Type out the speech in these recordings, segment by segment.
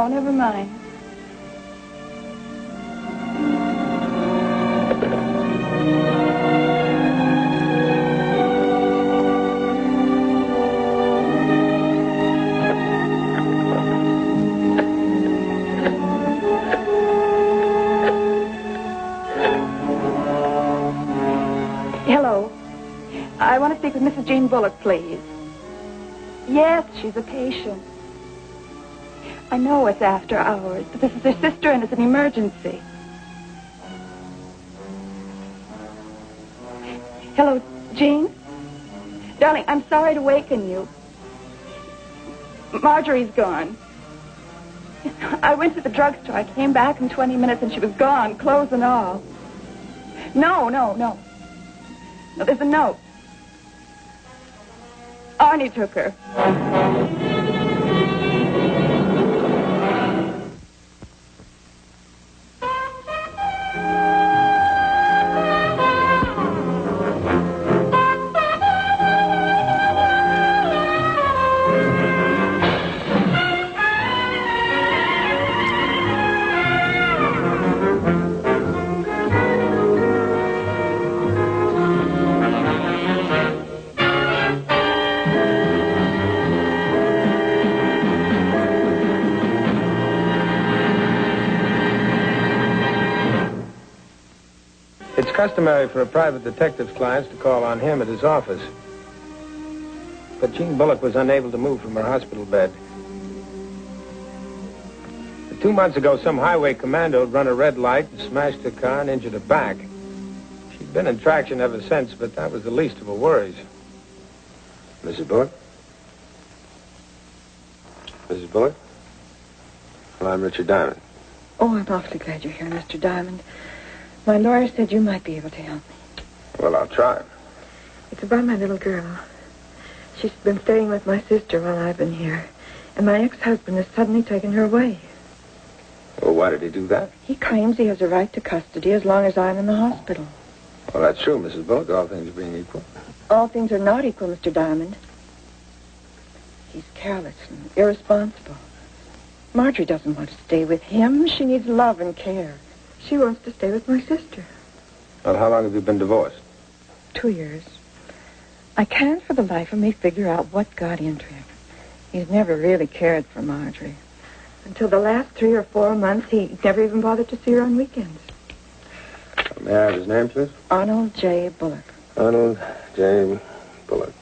No, never mind. Hello. I want to speak with Mrs. Jean Bullock, please. Yes, she's a patient. I know it's after hours, but this is her sister and it's an emergency. Hello, Jean? Darling, I'm sorry to waken you. Marjorie's gone. I went to the drugstore. I came back in 20 minutes and she was gone, clothes and all. No. No, there's a note. Arnie took her. It's customary for a private detective's clients to call on him at his office. But Jean Bullock was unable to move from her hospital bed. 2 months ago, some highway commando had run a red light and smashed her car and injured her back. She'd been in traction ever since, but that was the least of her worries. Mrs. Bullock? Mrs. Bullock? Well, I'm Richard Diamond. Oh, I'm awfully glad you're here, Mr. Diamond. My lawyer said you might be able to help me. Well, I'll try. It's about my little girl. She's been staying with my sister while I've been here, and my ex-husband has suddenly taken her away. Well, why did he do that? He claims he has a right to custody as long as I'm in the hospital. Well, that's true, Mrs. Bullock, all things being equal. All things are not equal, Mr. Diamond. He's careless and irresponsible. Marjorie doesn't want to stay with him. She needs love and care. She wants to stay with my sister. Well, how long have you been divorced? 2 years. I can't for the life of me figure out what got into him. He's never really cared for Marjorie. Until the last 3 or 4 months, he never even bothered to see her on weekends. May I have his name, please? Arnold J. Bullock. Arnold J. Bullock.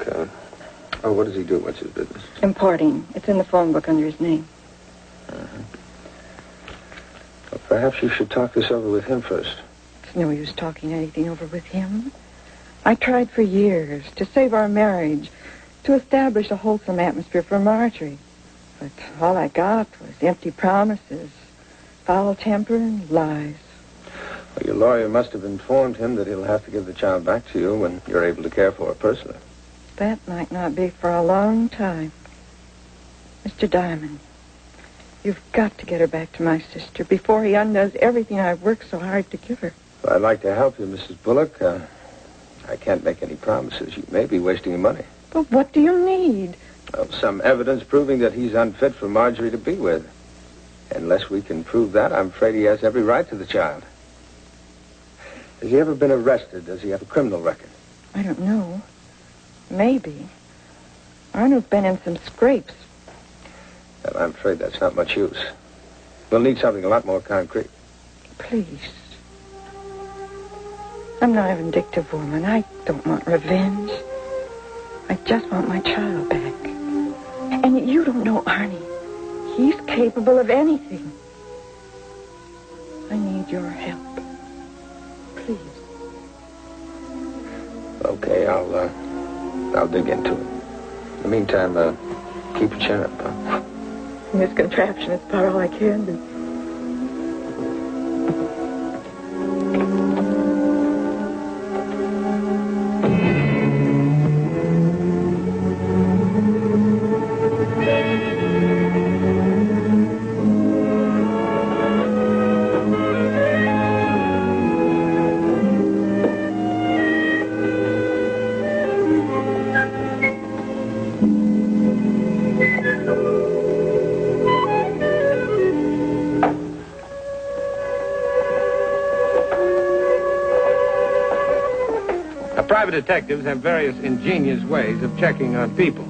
What does he do? What's his business? Importing. It's in the phone book under his name. Well, perhaps you should talk this over with him first. It's no use talking anything over with him. I tried for years to save our marriage, to establish a wholesome atmosphere for Marjorie. But all I got was empty promises, foul temper, and lies. Well, your lawyer must have informed him that he'll have to give the child back to you when you're able to care for her personally. That might not be for a long time. Mr. Diamond, you've got to get her back to my sister before he undoes everything I've worked so hard to give her. Well, I'd like to help you, Mrs. Bullock. I can't make any promises. You may be wasting your money. But what do you need? Well, some evidence proving that he's unfit for Marjorie to be with. Unless we can prove that, I'm afraid he has every right to the child. Has he ever been arrested? Does he have a criminal record? I don't know. Maybe. Arnold's been in some scrapes. Well, I'm afraid that's not much use. We'll need something a lot more concrete. Please. I'm not a vindictive woman. I don't want revenge. I just want my child back. And you don't know Arnie. He's capable of anything. I need your help. Please. Okay, I'll dig into it. In the meantime, keep your chin up, huh? This contraption is about all I can do. Private detectives have various ingenious ways of checking on people.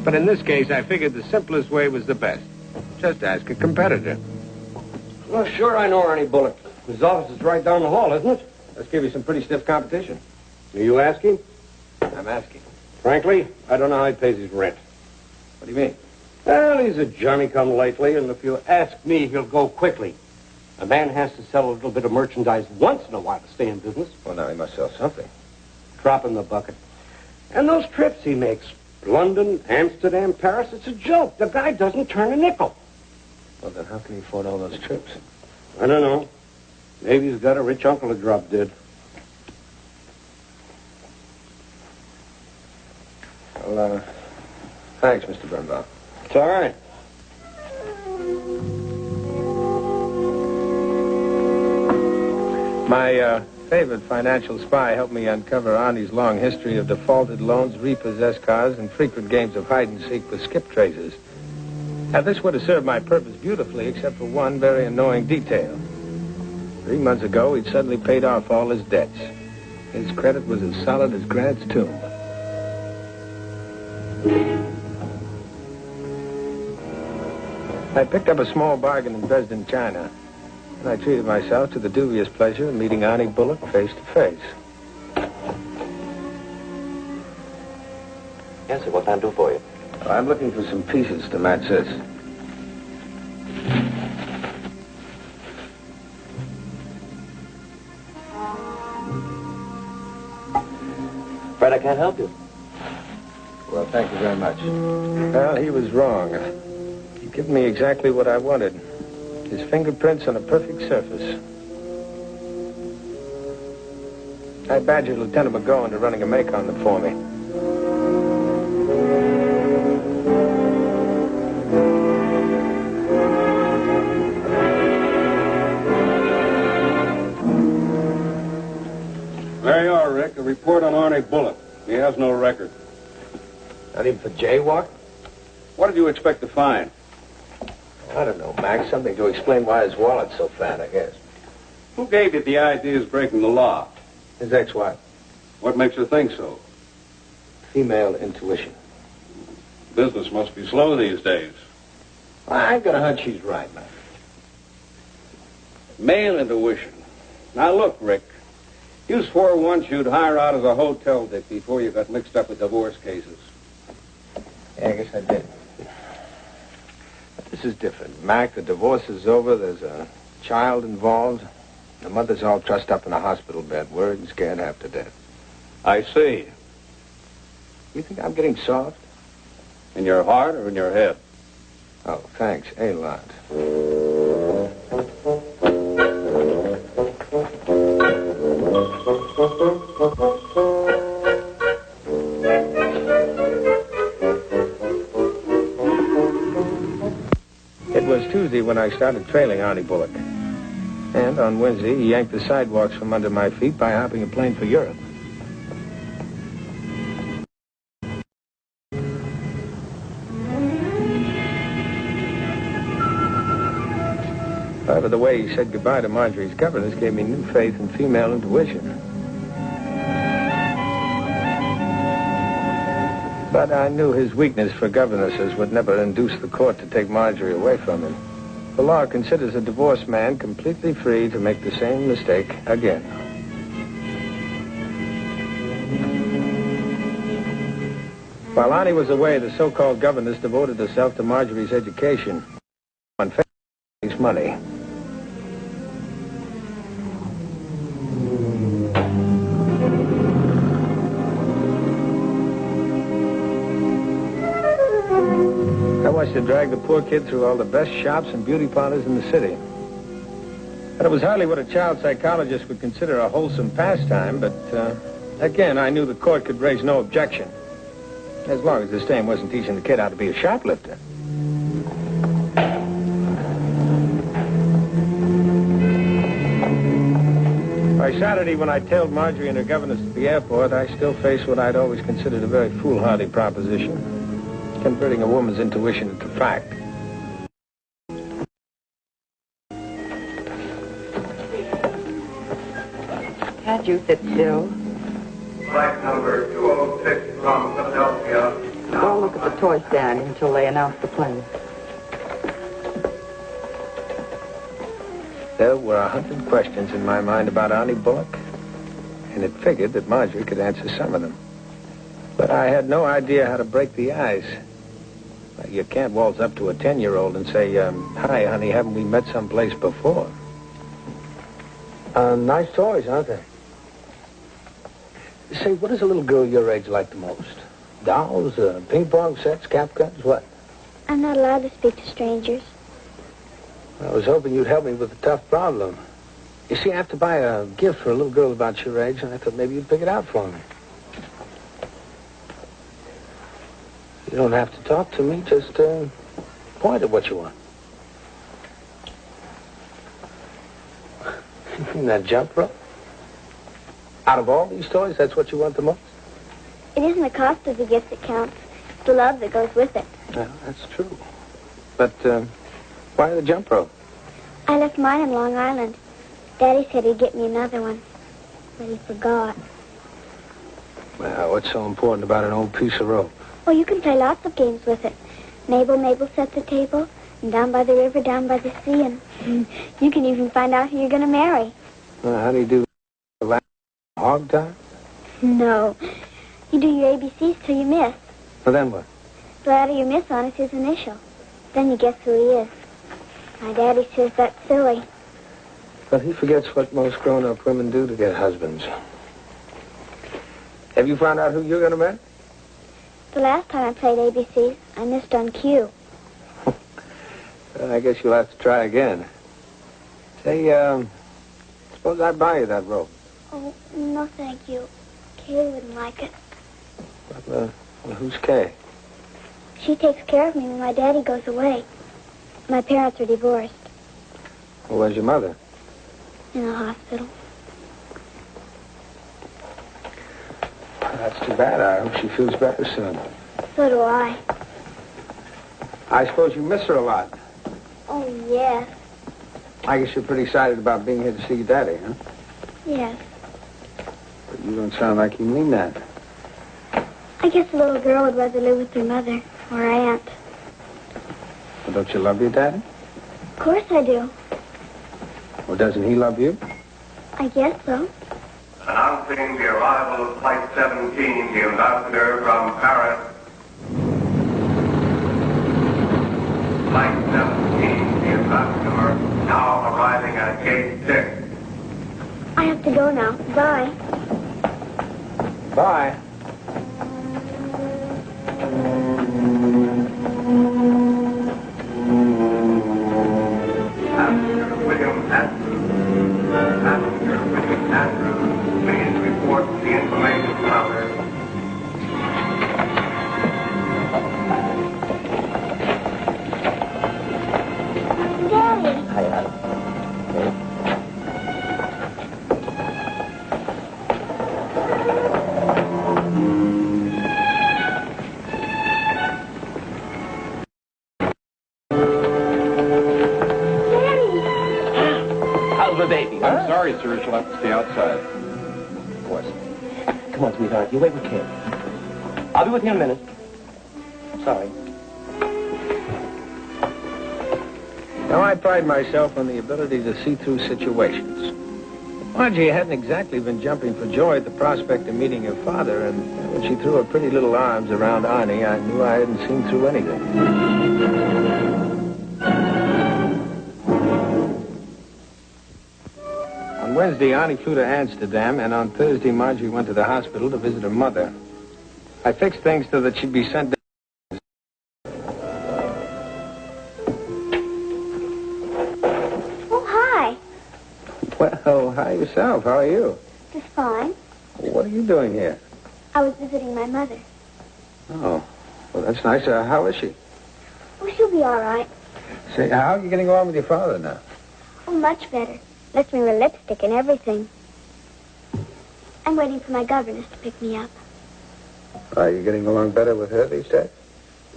But in this case, I figured the simplest way was the best. Just ask a competitor. Well, sure, I know Arnie Bullock. His office is right down the hall, isn't it? Let's give you some pretty stiff competition. Are you asking? I'm asking. Frankly, I don't know how he pays his rent. What do you mean? Well, he's a Johnny-come-lately, and if you ask me, he'll go quickly. A man has to sell a little bit of merchandise once in a while to stay in business. Well, now he must sell something. Drop in the bucket. And those trips he makes, London, Amsterdam, Paris, it's a joke. The guy doesn't turn a nickel. Well, then how can he afford all those trips? I don't know. Maybe he's got a rich uncle that dropped dead. Well, thanks, Mr. Birnbaum. It's all right. My favorite financial spy helped me uncover Arnie's long history of defaulted loans, repossessed cars, and frequent games of hide-and-seek with skip traces. Now, this would have served my purpose beautifully, except for one very annoying detail. 3 months ago, he'd suddenly paid off all his debts. His credit was as solid as Grant's tomb. I picked up a small bargain in Dresden, China, and I treated myself to the dubious pleasure of meeting Arnie Bullock face to face. Yes, sir. What can I do for you? I'm looking for some pieces to match this. Fred, I can't help you. Well, thank you very much. Well, he was wrong. He'd given me exactly what I wanted. His fingerprints on a perfect surface. I badgered Lieutenant McGowan into running a make on them for me. There you are, Rick. A report on Arnie Bullock. He has no record. Not even for jaywalk? What did you expect to find? I don't know, Max. Something to explain why his wallet's so fat, I guess. Who gave you the idea of breaking the law? His ex-wife. What makes you think so? Female intuition. Business must be slow these days. I've got a hunch she's right, Max. Male intuition. Now, look, Rick. You swore once you'd hire out as a hotel dick before you got mixed up with divorce cases. Yeah, I guess I did. But this is different. Mac, the divorce is over. There's a child involved. The mother's all trussed up in a hospital bed, worried and scared half to death. I see. You think I'm getting soft? In your heart or in your head? Oh, thanks. A lot. It was Tuesday when I started trailing Arnie Bullock. And on Wednesday, he yanked the sidewalks from under my feet by hopping a plane for Europe. However, the way he said goodbye to Marjorie's governess gave me new faith in female intuition. But I knew his weakness for governesses would never induce the court to take Marjorie away from him. The law considers a divorced man completely free to make the same mistake again. While Arnie was away, the so-called governess devoted herself to Marjorie's education and family's money. I watched her drag the poor kid through all the best shops and beauty parlors in the city. And it was hardly what a child psychologist would consider a wholesome pastime, but, again, I knew the court could raise no objection. As long as this dame wasn't teaching the kid how to be a shoplifter. By Saturday, when I tailed Marjorie and her governess to the airport, I still faced what I'd always considered a very foolhardy proposition. Converting a woman's intuition into fact. Can't you sit still? Flight number 206 from Philadelphia. Go look at the toy stand until they announce the plane. There were 100 questions in my mind about Arnie Bullock, and it figured that Marjorie could answer some of them. But I had no idea how to break the ice. You can't waltz up to a 10-year-old and say, hi, honey, haven't we met someplace before? Nice toys, aren't they? Say, what does a little girl your age like the most? Dolls, ping pong sets, cap guns, what? I'm not allowed to speak to strangers. I was hoping you'd help me with a tough problem. You see, I have to buy a gift for a little girl about your age, and I thought maybe you'd pick it out for me. You don't have to talk to me, just point at what you want. That jump rope? Out of all these toys, that's what you want the most? It isn't the cost of the gift that counts. It's the love that goes with it. Well, that's true. But, why the jump rope? I left mine in Long Island. Daddy said he'd get me another one, but he forgot. Well, what's so important about an old piece of rope? Oh, you can play lots of games with it. Mabel set the table, and down by the river, down by the sea, and you can even find out who you're going to marry. How do you do the hog tie? No. You do your ABCs till you miss. Well, then what? The letter you miss on is his initial. Then you guess who he is. My daddy says that's silly. But he forgets what most grown-up women do to get husbands. Have you found out who you're going to marry? The last time I played ABCs, I missed on cue. Well, I guess you'll have to try again. Say, suppose I buy you that rope. Oh, no thank you. Kay wouldn't like it. Well, who's Kay? She takes care of me when my daddy goes away. My parents are divorced. Well, where's your mother? In a hospital. That's too bad. I hope she feels better soon. So do I. I suppose you miss her a lot. Oh, yes. I guess you're pretty excited about being here to see your daddy, huh? Yes. But you don't sound like you mean that. I guess a little girl would rather live with her mother or her aunt. Well, don't you love your daddy? Of course I do. Well, doesn't he love you? I guess so. Announcing the arrival of Flight 17, the ambassador from Paris. Flight 17, the ambassador, now arriving at Gate 6. I have to go now. Bye. Bye. Passenger William Andrews. Passenger William Andrews, please report to the information counter. Daddy. Hi, Adam. Baby. I'm sorry, sir. She'll have to stay outside. Of course. Come on, sweetheart. You wait with Kay. I'll be with you in a minute. Sorry. Now, I pride myself on the ability to see through situations. Margie hadn't exactly been jumping for joy at the prospect of meeting her father, and when she threw her pretty little arms around Arnie, I knew I hadn't seen through anything. On Wednesday, Arnie flew to Amsterdam, and on Thursday, Margie went to the hospital to visit her mother. I fixed things so that she'd be sent down. Oh, hi. Well, hi yourself. How are you? Just fine. What are you doing here? I was visiting my mother. Oh, well, that's nice. How is she? Oh, she'll be all right. Say, how are you getting along with your father now? Oh, much better. Left me with lipstick and everything. I'm waiting for my governess to pick me up. Are you getting along better with her these days?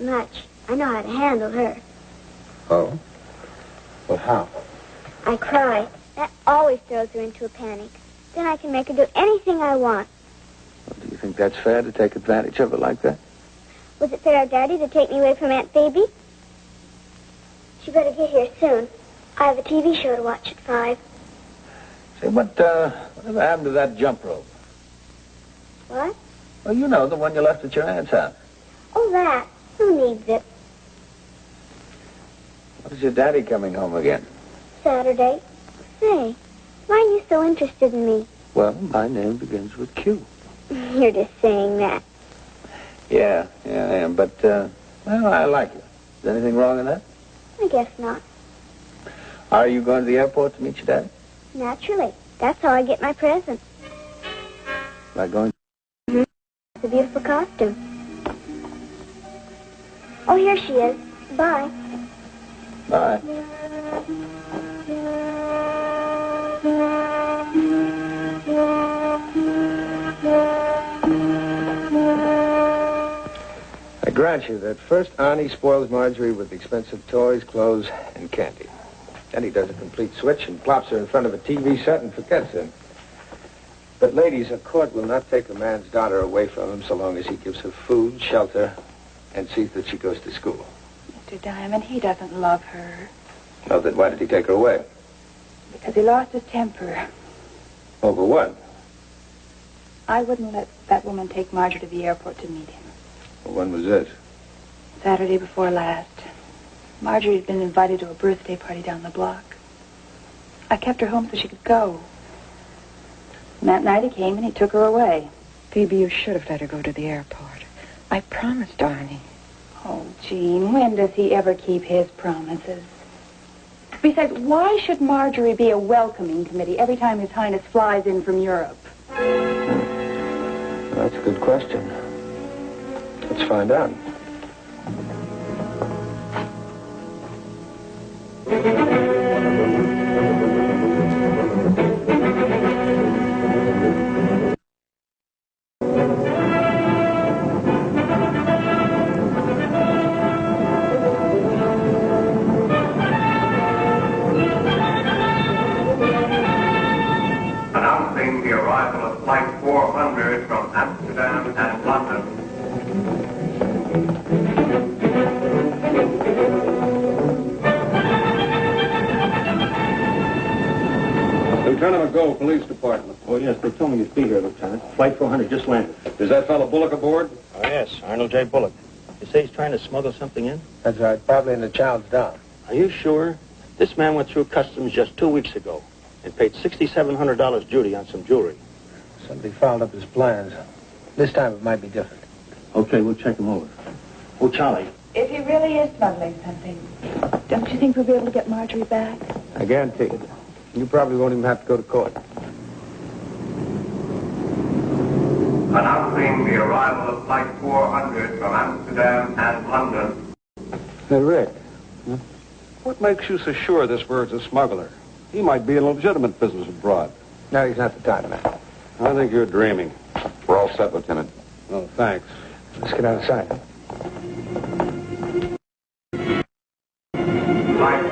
Much. I know how to handle her. Oh? Well, how? I cry. That always throws her into a panic. Then I can make her do anything I want. Do that's fair to take advantage of her like that? Was it fair of Daddy to take me away from Aunt Phoebe? She better get here soon. I have a TV show to watch at 5. Say, whatever happened to that jump rope? What? Well, you know, the one you left at your aunt's house. Oh, that. Who needs it? When's your daddy coming home again? Saturday. Say, why are you so interested in me? Well, my name begins with Q. You're just saying that. Yeah, I am. But, well, I like you. Is anything wrong in that? I guess not. Are you going to the airport to meet your daddy? Naturally. That's how I get my present. By going... It's a beautiful costume. Oh, here she is. Bye. Bye. I grant you that first Arnie spoils Marjorie with expensive toys, clothes, and candy. Then he does a complete switch and plops her in front of a TV set and forgets him. But ladies, a court will not take a man's daughter away from him so long as he gives her food, shelter, and sees that she goes to school. Mr. Diamond, he doesn't love her. No, then why did he take her away? Because he lost his temper. Over what? I wouldn't let that woman take Marjorie to the airport to meet him. Well, when was this? Saturday before last. Marjorie had been invited to a birthday party down the block. I kept her home so she could go. And that night he came and he took her away. Phoebe, you should have let her go to the airport. I promised Arnie. Oh, Jean, when does he ever keep his promises? Besides, why should Marjorie be a welcoming committee every time His Highness flies in from Europe? That's a good question. Let's find out. Announcing the arrival of Flight 400 from Amsterdam and London. Lieutenant McGold, Police Department. Oh, yes, they told me you'd be here, Lieutenant. Flight 400 just landed. Is that fellow Bullock aboard? Oh, yes, Arnold J. Bullock. You say he's trying to smuggle something in? That's right. Probably in the child's down. Are you sure? This man went through customs just 2 weeks ago and paid $6,700 duty on some jewelry. Somebody fouled up his plans. This time it might be different. Okay, we'll check him over. Oh, Charlie. If he really is smuggling something, don't you think we'll be able to get Marjorie back? I guarantee it. You probably won't even have to go to court. Announcing the arrival of Flight 400 from Amsterdam and London. Hey, Rick. What makes you so sure this bird's a smuggler? He might be in legitimate business abroad. No, he's not the type, man. I think you're dreaming. We're all set, Lieutenant. Oh, thanks. Let's get outside. Flight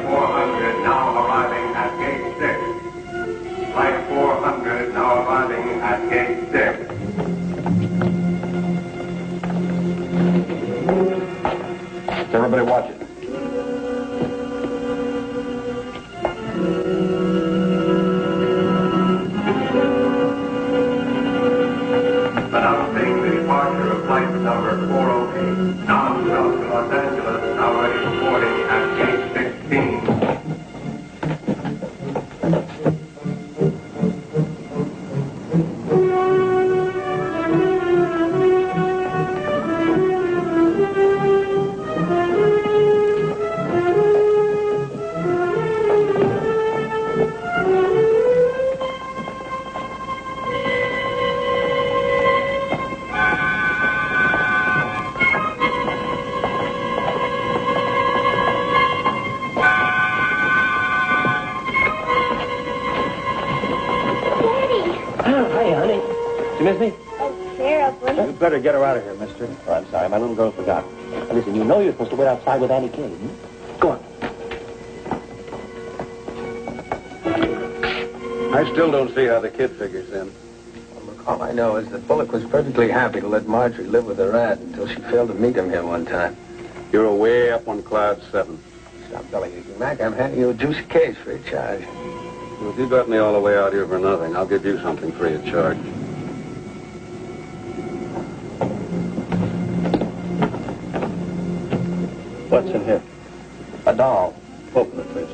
400 now arriving at Gate 6. Flight 400 now arriving at Gate 6. Everybody watch it. Announcing the departure of flight number 408, now south to Los Angeles, now ready for boarding at Gate 16. You better get her out of here, mister. Oh, I'm sorry. My little girl forgot. Now, listen, you know you're supposed to wait outside with Annie Kay. Go on. I still don't see how the kid figures in. All I know is that Bullock was perfectly happy to let Marjorie live with her aunt until she failed to meet him here one time. You're way up on cloud 7. Stop bellyaching, Mac. I'm handing you a juicy case free of charge. Well, if you got me all the way out here for nothing, I'll give you something free of charge. What's in here? A doll. Open it, please.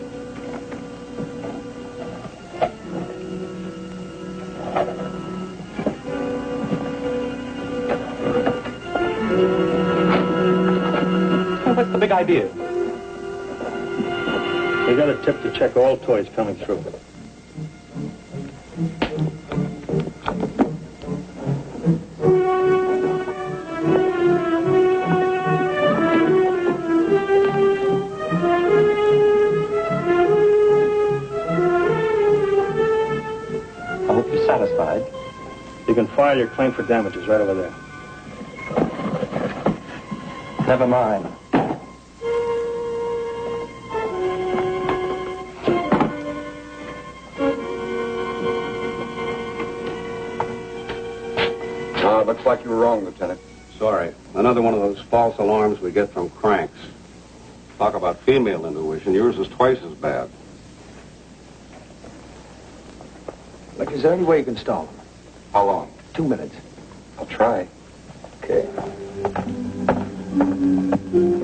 What's the big idea? We got a tip to check all toys coming through. I hope you're satisfied. You can file your claim for damages right over there. Never mind. Looks like you were wrong, Lieutenant. Sorry. Another one of those false alarms we get from cranks. Talk about female intuition. Yours is twice as bad. Look, is there any way you can stall him? How long? 2 minutes. I'll try. Okay.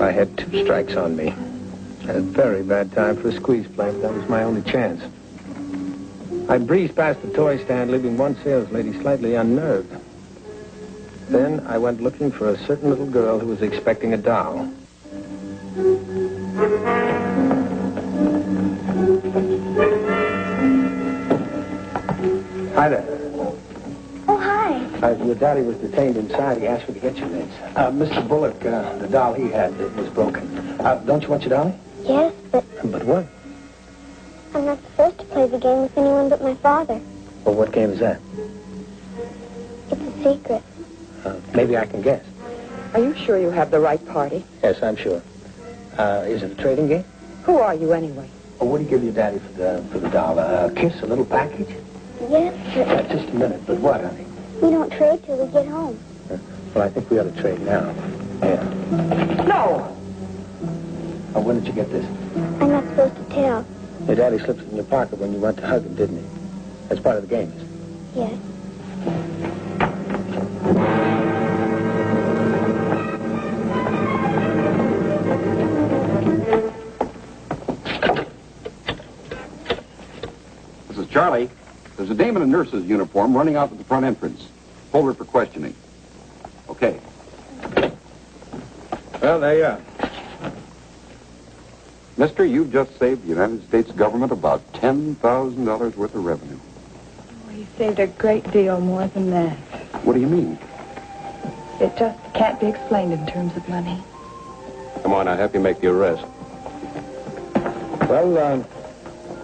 I had 2 strikes on me. Had a very bad time for a squeeze play, but that was my only chance. I breezed past the toy stand, leaving one sales lady slightly unnerved. Then I went looking for a certain little girl who was expecting a doll. Hi there. Oh, hi. Your daddy was detained inside. He asked me to get you this. Mr. Bullock, the doll he had was broken. Don't you want your dolly? Yes, but But what? I'm not supposed to play the game with anyone but my father. Well, what game is that? It's a secret. Maybe I can guess. Are you sure you have the right party? Yes, I'm sure. Is it a trading game? Who are you anyway? Well, what do you give your daddy for the doll? A kiss, a little package? Yes, but Just a minute. But what, honey? we don't trade till we get home. Well, I think we ought to trade now. Yeah. No! When did you get this? I'm not supposed to tell. Your daddy slipped it in your pocket when you went to hug him, didn't he? That's part of the game. Yes. This is Charlie. There's a dame in a nurse's uniform running out at the front entrance. Hold her for questioning. Okay. Well, there you are. Mister, you've just saved the United States government about $10,000 worth of revenue. He saved a great deal more than that. What do you mean? It just can't be explained in terms of money. Come on, I'll help you make the arrest. Well,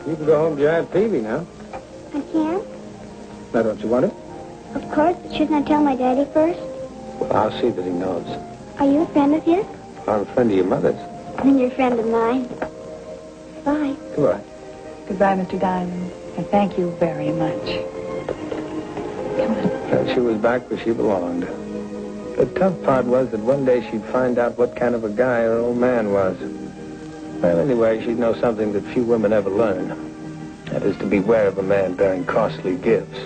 you can go home to your Aunt Phoebe now. I can? Now, don't you want it? Of course, but shouldn't I tell my daddy first? Well, I'll see that he knows. Are you a friend of his? I'm a friend of your mother's. Then you're a friend of mine. Bye. Goodbye. Goodbye, Mr. Diamond. And thank you very much. Come on. And she was back where she belonged. The tough part was that one day she'd find out what kind of a guy her old man was. Well, anyway, she'd know something that few women ever learn. That is to beware of a man bearing costly gifts.